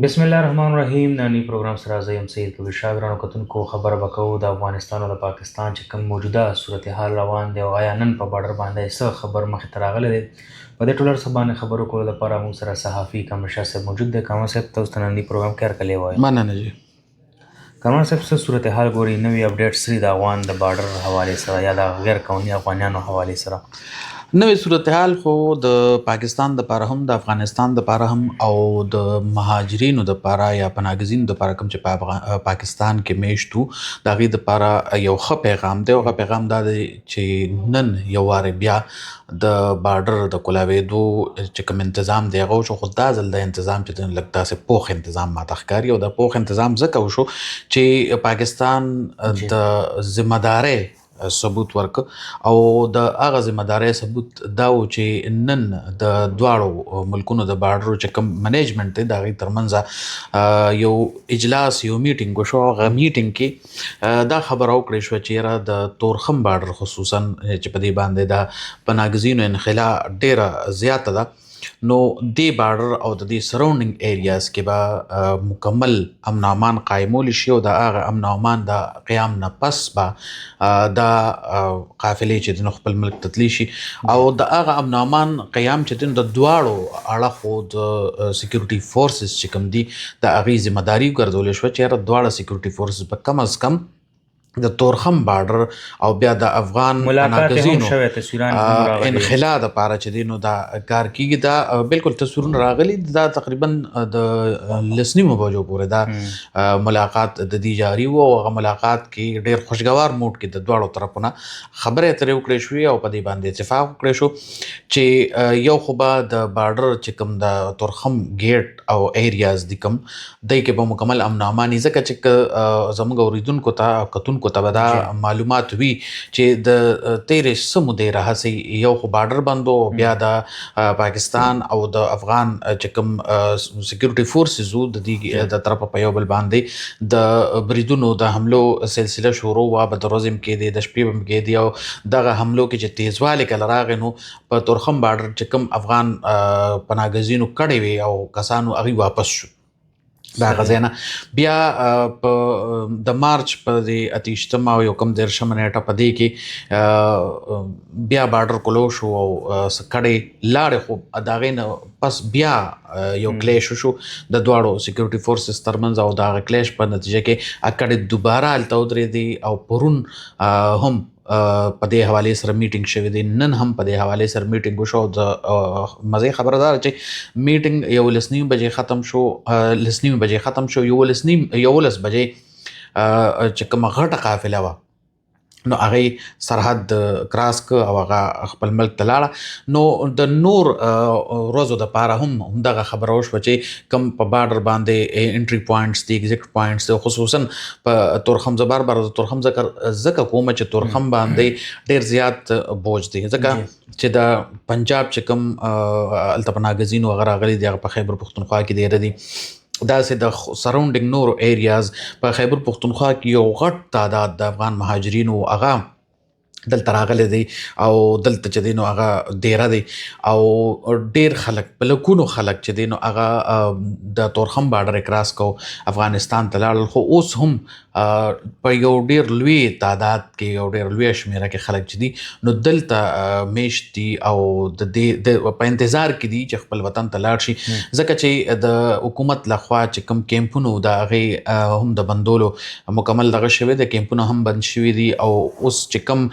بسم الله الرحمن الرحیم. نانی پروګرام سره زه یم سید کبیر شاه. ګرانو کتونکو، خبره به کوو د افغانستان او د پاکستان چې کوم موجوده صورتحال روان دی او آیا نن په بارډر باندې څه خبر مخې ته راغلی دی. په دې ټول څه باندې خبرو کولو لپاره موږ سره صحافي کامل شاه صاحب موجود دی. کامل صاحب ته اوس د ننني پروګرام کې هرکلی وایم. مننه جی. کامل صاحب څه صورتحال ګوري، نوي اپډیټ سری د افغان د بارډر حوالې سره یا د غیر قانوني افغانانو حوالې سره؟ نوې صورتحال خو د پاکستان د پاره هم د افغانستان د پاره هم او د مهاجرینو د پاره یا پناهګزینو د پاره کوم چې په پاکستان کې میشتو د هغې د پاره یو ښه پیغام دی. هغه پیغام دا دی چې نن یو وارې بیا د بارډر د کولاوېدو چې کوم تنظیم دی هغه وشو، خو دا ځل د تنظیم چې دی لږ داسې پوخ تنظیم ماته ښکاري. او د پوخ تنظیم ځکه وشو چې پاکستان د ذمهدارۍ ثبوت ورک او د هغه ذمہدارۍ ثبوت دا و چې نن د دواړو ملکونو د بارډرو چې کوم منیجمنت دی د هغې ترمنځ یو اجلاس یو میټینګ وشو. هغه میټینګ کې دا خبره وکړې شوه چې یاره د تورخم بارډر خصوصا چې په دې باندې د پناهګزینو انخلا ډیره زیاته ده، نو دې بارډر او د دې سراونډینګ ایریاز کې به مکمل امن او امان قایمول شي او د هغه امن او امان د قیام نه پس به دا قافلې چې د خپل ملک ته تللی شي او د هغه امن او امان قیام چې د دواړو اړخو د سکیورټي فورسز چې کوم دي د هغې ذمهداري وګرځولې شوه چې یاره دواړه سکیورټي فورسز به کم از کم د تورخم بارډر او بیا د افغان پناهګزینو انخلا د پاره چې دی نو دا کار کیږي. دا بالکل تصویرونه راغلي، دا تقریبا د لسنیمو بجو پورې دا ملاقات د دې جاری و او هغه ملاقات کې ډیر خوشګوار موډ کې د دواړو طرفونه خبرې اترې وکړې شوې او په دې باندې اتفاق وکړې شو چې یو خو به د بارډر چې کوم د تورخم ګیټ او ایریاز دي کوم دی کې به مکمل امن او امان ځکه چې زموږ اوریدونکو ته کتونکو ته به دا معلومات وي چې د تیرې څه مودې راهیسې یو خو بارډر بند و، بیا د پاکستان او د افغان چې کوم سکیورټي فورسز وو د دې د طرفه په یو بل باندې د بریدونو د حملو سلسله شروع وه. به د ورځې هم کېدې د شپې به هم کېدې او دغه حملو کې چې تیزوالی کله راغی نو په تورخم بارډر چې کوم افغان پناهګزینو کړې وې او کسانو هغوی واپس شو دا غځای نه. بیا په د مارچ په دې 28 او یو کم 13 نیټه په دې کې بیا بارډر کلو شو او کډې لاړې، خو د هغې نه پس بیا یو کلیش شو د دواړو سکیورټي فورسز ترمنځ او د هغه کلیش په نتیجه کې کډې دوباره هلته ودرېدې او پرون هم په دې حوالې سره میټینګ شوی دی. نن هم په دې حوالې سره میټینګ وشو او د مزې خبره ده چې میټینګ 11:30 بجې ختم شو 11 بجې چې کومه غټه قافله وه نو هغې سرحد کراس که او هغه خپل ملک ته لاړه. نو د نور ورځو دپاره هم همدغه خبره وشوه چې کوم په بارډر باندې انټري پوینټس دي، ایگزیټ پوینټس دي، خصوصا په تورخم زه بار د تورخم ځکه کومه چې تورخم باندې ډیر زیات بوج دی ځکه چې د پنجاب چې کوم هلته پناهګزینو هغه راغلي دي هغه په خیبر پښتونخوا کې ډېره دي. داسې د سراونډینګ نورو ایریاز په خیبر پښتونخوا کې یو غټ تعداد د افغان مهاجرینو هغه دلته راغلی دی او دلته چې دی نو هغه ډیره دی او ډیر خلک په لکونو خلک چې دی نو هغه د تورخم بارډر کراس کو افغانستان ته لاړل، خو اوس هم په یو ډیر لوی تعداد کې یو ډیر لوی شمیره کې خلک چې دي نو دلته میشت دي او د دې په انتظار کې دي چې خپل وطن ته لاړ شي ځکه چې د حکومت لخوا چې کوم کیمپونو د هغې هم د بندولو مکمل دغه شوی د کیمپونه هم بند شوي دي او اوس چې کوم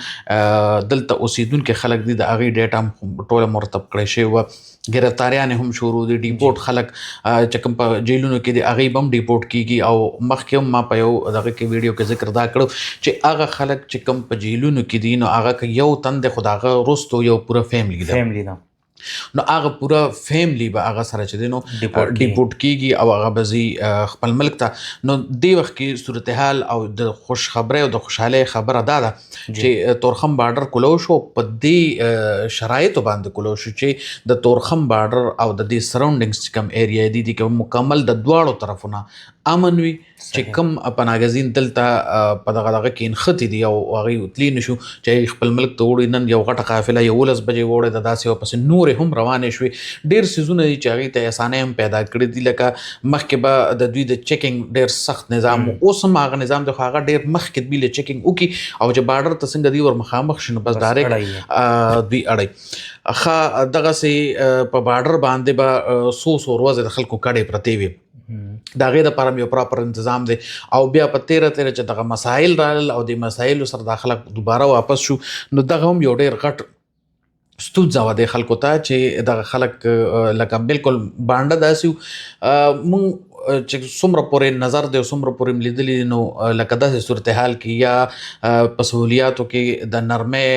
دلته اوسیدونکي خلک دي د هغې ډیټا هم ټوله مرتب کړی شوې وه. ګرفتاریانې هم شروع دي، ډیپورټ خلک چې کوم په جیلونو کې دي هغې به هم ډیپورټ کیږي او مخکې هم ما په یو دغه کې ویډیو کې ذکر دا کړو چې هغه خلک چې کوم په جیلونو کې دي نو هغه که یو تن دی خو د هغه وروستو یو پوره فیملی ده نو هغه پوره فیملی به هغه سره چې دی نو ډیپورټ کیږي او هغه به ځي خپل ملک ته. نو دې وخت کې صورتحال او د خوشخبرۍ او د خوشحالۍ خبره دا ده چې تورخم بارډر کلو شو. په دې شرایطو باندې کلو شو چې د تورخم بارډر او د دې سراونډینګز چې کوم ایریا دي کې مکمل د دواړو طرفونه امن وي چې کم پناهګزین دلته په دغه کې نښتې دي او هغوی تللی نشو چې خپل ملک ته وړي. نن یو غټه قافله 11 بجې وړې ده، داسې ورپسې نورې هم روانې شوې. ډېر څیزونه دي چې هغوی ته اسانۍ هم پیدا کړي دي، لکه مخکې به د دوی د چیکینګ ډېر سخت نظام و، اوس هم هغه نظام دی، خو هغه ډېر مخکې دوی له چیکینګ وکړي او چې بارډر ته څنګه دوی ور مخامخ شي نو بس ډایرکټ دوی اړوي. ښه دغسې په بارډر باندې به څو ورځې د خلکو کډې پرتې وي، د هغې دپاره یو پراپر تنظیم دی. او بیا په تیره چې دغه مسایل رالل او د مسایلو سره دا خلک دوباره واپس شو، نو دغه هم یو ډېر غټ ستونزه وه د خلکو ته چې دغه خلک لکه بالکل بانډه داسې وو. مونږ چې څومره پورې نظر دی او څومره پورې م لیدلي نو لکه داسې صورتحال کې یا په سهولیاتو کې د نرمۍ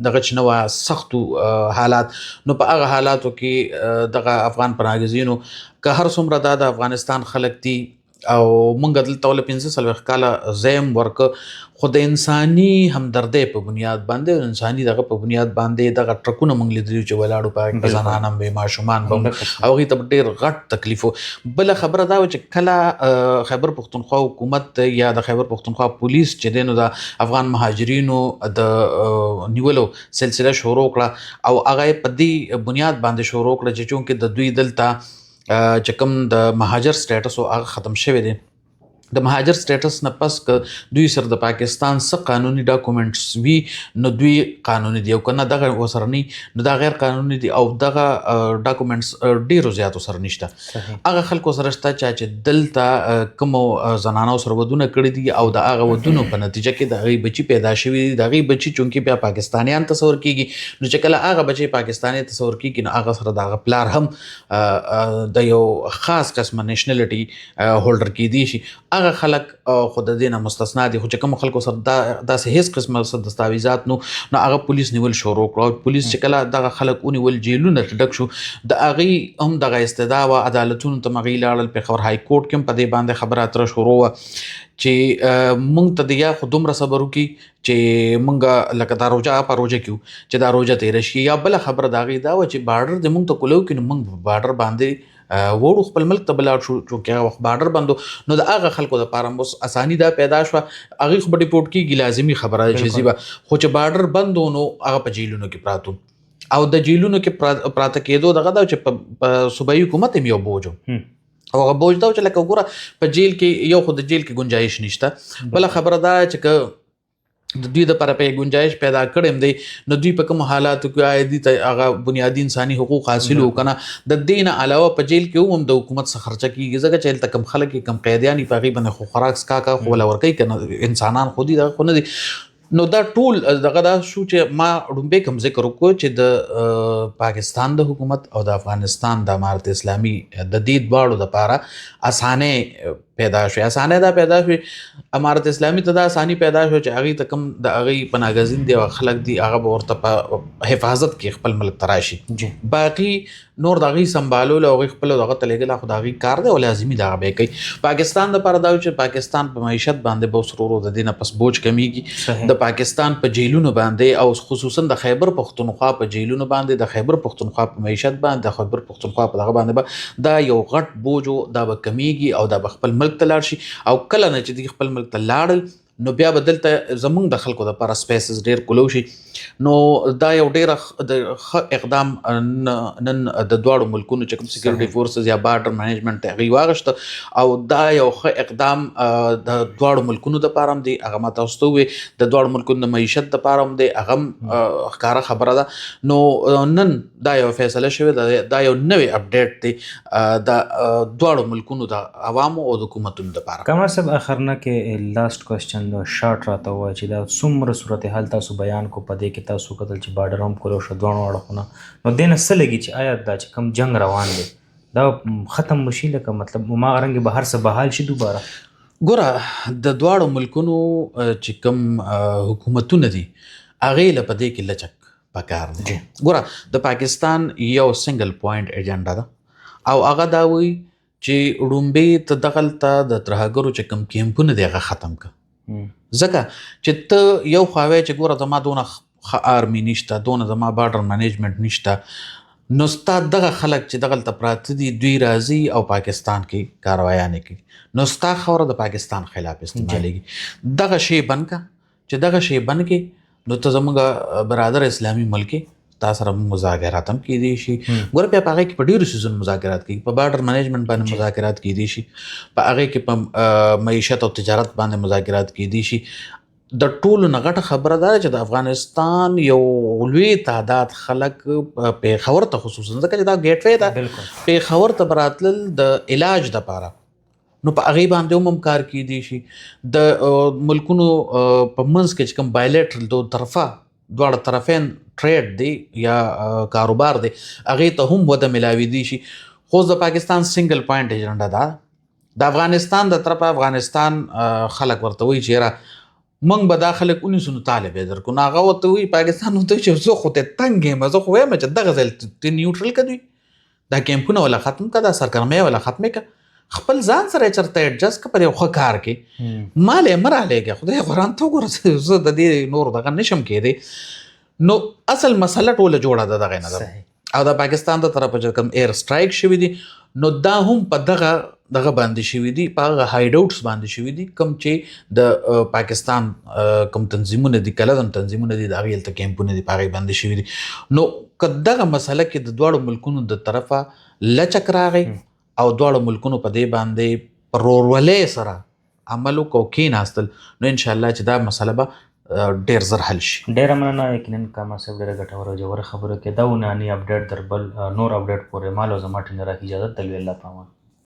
دغه چې نه وه سختو حالات، نو په هغه حالاتو کې دغه افغان پناهګزینو که هر څومره دا د افغانستان خلک دي او مونږ دلته ول 45 کاله ځای هم ورکه، خو د انساني همدردۍ په بنیاد باندې او انساني دغه په بنیاد باندې دغه ټرکونه مونږ لیدلي چې ولاړو په هغې کې زنان هم وې، ماشومان به هم، او هغوی ته ډېر غټ تکلیف و. بله خبره دا وه چې کله خیبر پښتونخوا حکومت یا د خیبر پښتونخوا پولیس چې دی نو د افغان مهاجرینو د نیولو سلسله شروع کړه او هغه یې په دې بنیاد باندې شروع کړه چې چونکې د دوی دلته چې کوم د مهاجر سټیټس و هغه ختم شوی دی. د مهاجر سټیټس نه پس که دوی سره د پاکستان څه قانوني ډاکومنټس وي نو دوی قانوني دي، او که نه دغه ورسره نه نو دا غیر قانوني دي او دغه ډاکومنټس ډېرو زیاتو سره نشته. هغه خلکو سره شته چې دلته کومو زنانو سره ودونه کړي دي او د هغه ودونو په نتیجه کې د هغوی بچي پیدا شوي دي. د هغوی بچي چونکې بیا پاکستانیان تصور کېږي، نو چې کله هغه بچي پاکستاني تصور کېږي نو هغه سره د هغه پلار هم د یو خاص قسمه نیشنلټي هولډر کېدی شي. هغه خلک خو د دې نه مستثنا دي، خو چې کوم خلکو سره داسې هېڅ قسمه دستاویزات نو هغه پولیس نیول شروع کړو. او پولیس چې کله دغه خلک ونیول جیلونه ته ډک شو، د هغې هم دغه استدعا وه، عدالتونو ته هغوی لاړل، پېښور های کوټ کې هم په دې باندې خبره اتره شروع وه چې مونږ ته د یا خو دومره صبر وکړي چې مونږ لکه دا روژه په روژه کې وو چې دا روژه تېره شي، یا بله خبره د هغې دا وه چې بارډر د مونږ ته کولو کړي نو مونږ په بارډر باندې وړو، خپل ملک ته به لاړ شو چونکې هغه وخت بارډر بند و. نو د هغه خلکو دپاره هم اوس اساني دا پیدا شوه، هغوی خو به ډیپورټ کېږي، لازمي خبره ده چې ځي به، خو چې بارډر بند و نو هغه په جیلونو کې پراته او د جیلونو کې پراته کېدو دغه دا چې په صوبایي حکومت هم یو بوج و او هغه بوج دا چې لکه وګوره په جیل کې یو خو د جیل کې گنجایش نشته. بله خبره دا چې که د دوی دپاره په گنجایش پیدا کړی دی نو دوی په کومو حالاتو کې عادي ته هغه بنیادي انساني حقوق حاصل وکنه. د دې نه علاوه په جیل کې هم د حکومت څخه خرچه کېږي، ځکه چې هلته کم خلک کم قیدیان په هغې باندې خو خوراک څښاک خو وله ورکوي که نه، انسانان خو دي دغه خو نه دي. نو دا ټول دغه دا شو چې ما ډومبی کوم ذکر وکړو چې د پاکستان د حکومت او د افغانستان د امارت اسلامي د دې دواړو دپاره اسانۍ پیدا شوې. اسانۍ دا پیدا شوې، امارت اسلامي ته دا اساني پیدا شوه چې هغوی ته کوم د هغوی پناهګزین دي او خلک دي هغه به ورته په حفاظت کې خپل ملک ته راشي. باقي نور د هغوی سنبالول او هغوی خپل دغه ته لېږل خو د هغوی کار دی او لازمي د هغه به یې کوي. پاکستان دپاره دا چې پاکستان په معیشت باندې به اوس ورو ورو د دې نه پس بوج کمیږي. د پاکستان په جیلونو باندې او خصوصا د خیبر پښتونخوا په جیلونو باندې، د خیبر پښتونخوا په معیشت باندې، د خیبر پښتونخوا په دغه باندې به دا یو غټ بوج دا به کمیږي او دا به خپل ملک ته لاړ شي. او کله نه چې دوی خپل ملک ته لاړل نو بیا به دلته زمونږ د خلکو دپاره سپیسز ډېر کولو شي. نو دا یو ډېره د ښه اقدام نن د دواړو ملکونو چې کوم سیکورټي فورسز یا بارډر مینجمنټ هغوی واغېسته او دا یو ښه اقدام د دواړو ملکونو دپاره هم دی. هغه ما تاسو ته وویې د دواړو ملکونو د معیشت دپاره هم دی، هغه هم ښکاره خبره ده. نو نن دا یو فیصله شوې ده، دا یو نوی اپډیټ دی د دواړو ملکونو د عوامو او د حکومتونو دپاره. کمال صاحب آخر نه کې لاست کوېسچن شارټ راته ووایه چې دا څومره صورتحال تاسو بیان کو، په دې کې تاسو کتل چې بارډر هم کولو شو دواړو اړخونه، نو دې نه څه لګي چې آیا دا چې کوم جنګ روان دی دا ختم وشي، لکه مطلب هماغرنګې به هر څه بحال شي دوباره؟ ګوره د دواړو ملکونو چې کوم حکومتونه دي هغې له په دې کې لچک پکار دی. ګوره د پاکستان یو سنګل پوینټ ایجنډا ده او هغه دا وایي چې ړومبې ته دغلته د ترهګرو چې کوم کیمپونه دی هغه ختم کړه. ځکه چې ته یو خوا وایې چې ګوره زما دونه ښه آرمي نشته، دونه زما بارډر مینجمنټ نشته، نو ستا دغه خلک چې دغلته پراته دي دوی راځي او پاکستان کې کاروایانې کوي نو ستا خاوره د پاکستان خلاف استعمالیږي دغه شی بند کا چې دغه شی بند کې نو ته زموږ برادر اسلامي ملک تا سره مذاکرات هم کیدی شي ګوره بیا په هغې کې په ډېرو څیزونو مذاکرات کېږي په بارډر منیجمنټ باندې مذاکرات کیدی شي په هغې کې په معیشت او تجارت باندې مذاکرات کیدی شي د ټولو نه غټه خبره ده چې د افغانستان یو لوی تعداد خلک پېښور ته خصوصا ځکه چې دا ګیټ وی ده پېښور ته به راتلل د علاج دپاره نو په هغې باندې هم کار کیدی شي د ملکونو په منځ کې چې کوم بایلیټرل دو طرفه دواړه طرفین ټریډ دی یا کاروبار دی هغې ته هم وده ملاویدی شي خو د پاکستان سنګل پوینټ ایجنډا ده د افغانستان د طرفه افغانستان خلک ورته وایي چې یاره موږ به دا خلک ونیسو نو طالب یې درکو نو هغه ورته وایي پاکستان ورته وایي چې زه خو ته تنګ یم زه خو وایم چې دغه ځای ته نیوټرل که دوی دا کیمپونه ولا ختم که دا سرګرمۍ ولا ختمې که خپل ځان سره یې چېرته ایډجسټ که پر یو ښه کار کې مال یې مه رالیږه خدای قرآن ته وګوره زه د دې نور دغه نشم کېدی نو اصل مسله ټوله جوړه ده دغې نه ده او د پاکستان د طرفه چې کوم ایر سټرایک شوي دي نو دا هم په دغه باندې شوي دي په هغه هایډ آوټس باندې شوي دي کوم چې د پاکستان کوم تنظیمونه دي کلدم تنظیمونه دي د هغې هلته کیمپونه دي په هغې باندې شوي دي نو که دغه مسله کې د دواړو ملکونو د طرفه لچک راغی او دواړو ملکونو په دې باندې په ورورولۍ سره عمل وکړو کېناستل نو انشاءالله چې دا مسله به ډېر زر حل شي. ډېره مننه یقینا کاما صاحب ډېره ګټوره او ژوره خبره کې دا وناني اپډیټ در بل نور اپډیټ پورې مال او زما ټینګه راکړي اجازه تلوي الله پامان.